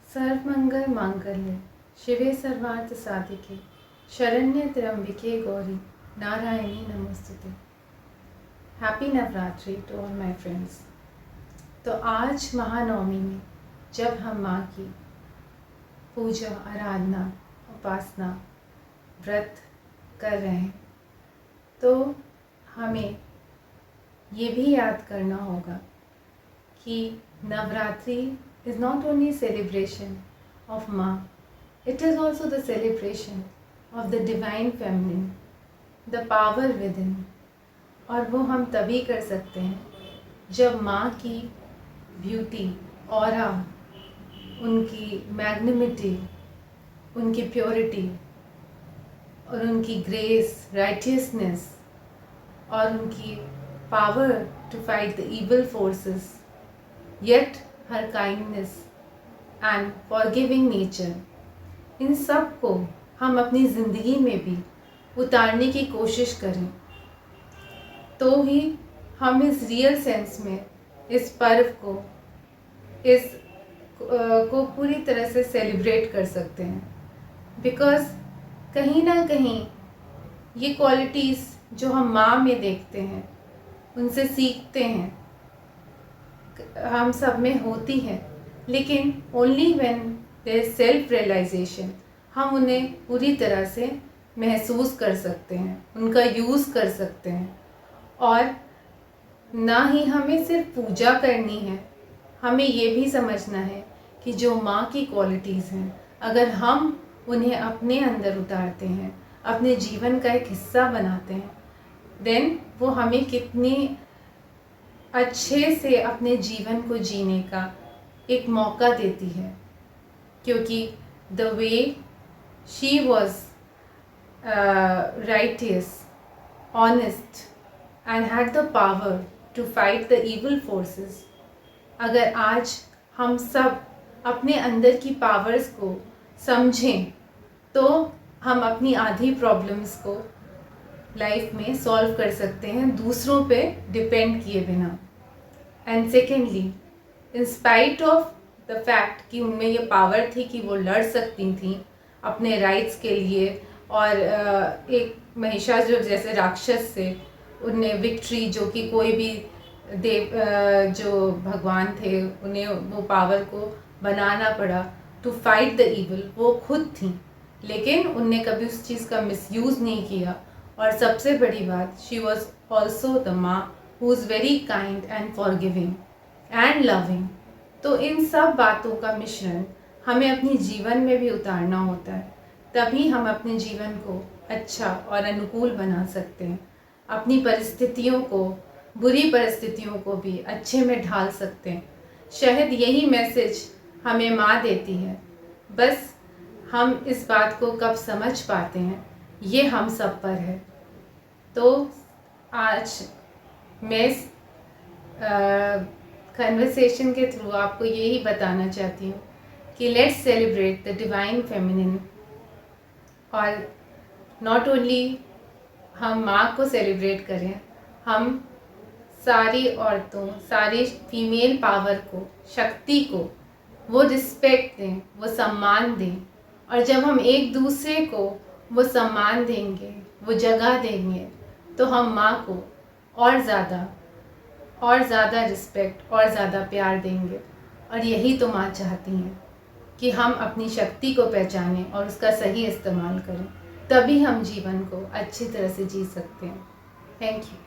सर्वमंगल मांगल्ये शिवे सर्वार्थ साधिके शरण्य त्र्यंबिके गौरी नारायणी नमोस्तुते। Happy Navratri to all my friends. तो आज महानवमी में जब हम माँ की पूजा, आराधना, उपासना, व्रत कर रहे हैं तो हमें ये भी याद करना होगा कि Navratri is not only celebration of Ma, it is also the celebration of the divine feminine, the power within। और वो हम तभी कर सकते हैं जब माँ की ब्यूटी, ऑरा, उनकी मैग्निमिटी, उनकी प्योरिटी और उनकी ग्रेस, राइटियसनेस और उनकी power to fight the evil forces, yet her kindness and forgiving nature, इन सब को हम अपनी ज़िंदगी में भी उतारने की कोशिश करें तो ही हम इस रियल सेंस में इस पर्व को पूरी तरह से सेलिब्रेट कर सकते हैं। बिकॉज़ कहीं ना कहीं ये क्वालिटीज़ जो हम माँ में देखते हैं, उनसे सीखते हैं, हम सब में होती हैं, लेकिन only when there is self realisation हम उन्हें पूरी तरह से महसूस कर सकते हैं, उनका यूज़ कर सकते हैं। और ना ही हमें सिर्फ पूजा करनी है, हमें ये भी समझना है कि जो माँ की क्वालिटीज़ हैं, अगर हम उन्हें अपने अंदर उतारते हैं, अपने जीवन का एक हिस्सा बनाते हैं, देन वो हमें कितनी अच्छे से अपने जीवन को जीने का एक मौका देती है। क्योंकि the way she was righteous, honest and had the power to fight the evil forces, अगर आज हम सब अपने अंदर की पावर्स को समझें तो हम अपनी आधी प्रॉब्लम्स को लाइफ में सॉल्व कर सकते हैं, दूसरों पे डिपेंड किए बिना। And secondly, in spite of the fact कि उनमें ये पावर थी कि वो लड़ सकती थी अपने राइट्स के लिए, और एक महिषासुर जैसे राक्षस से उन्हें विक्ट्री, जो कि कोई भी देव जो भगवान थे उन्हें वो पावर को बनाना पड़ा टू फाइट द इविल, वो खुद थी, लेकिन उनने कभी उस चीज़ का मिसयूज़ नहीं किया। और सबसे बड़ी बात, शी वॉज ऑल्सो द माँ who is very kind and forgiving and loving. तो इन सब बातों का मिश्रण हमें अपने जीवन में भी उतारना होता है, तभी हम अपने जीवन को अच्छा और अनुकूल बना सकते हैं, अपनी परिस्थितियों को, बुरी परिस्थितियों को भी अच्छे में ढाल सकते हैं। शायद यही मैसेज हमें माँ देती है, बस हम इस बात को कब समझ पाते हैं ये हम सब पर है। तो आज मैं इस कन्वर्सेशन के थ्रू आपको यही बताना चाहती हूँ कि let's celebrate the divine feminine. और नॉट ओनली हम माँ को सेलिब्रेट करें, हम सारी औरतों, सारी फीमेल पावर को, शक्ति को वो रिस्पेक्ट दें, वो सम्मान दें। और जब हम एक दूसरे को वो सम्मान देंगे, वो जगह देंगे, तो हम माँ को और ज़्यादा रिस्पेक्ट और ज़्यादा प्यार देंगे। और यही तो माँ चाहती हैं कि हम अपनी शक्ति को पहचानें और उसका सही इस्तेमाल करें, तभी हम जीवन को अच्छी तरह से जी सकते हैं। Thank you.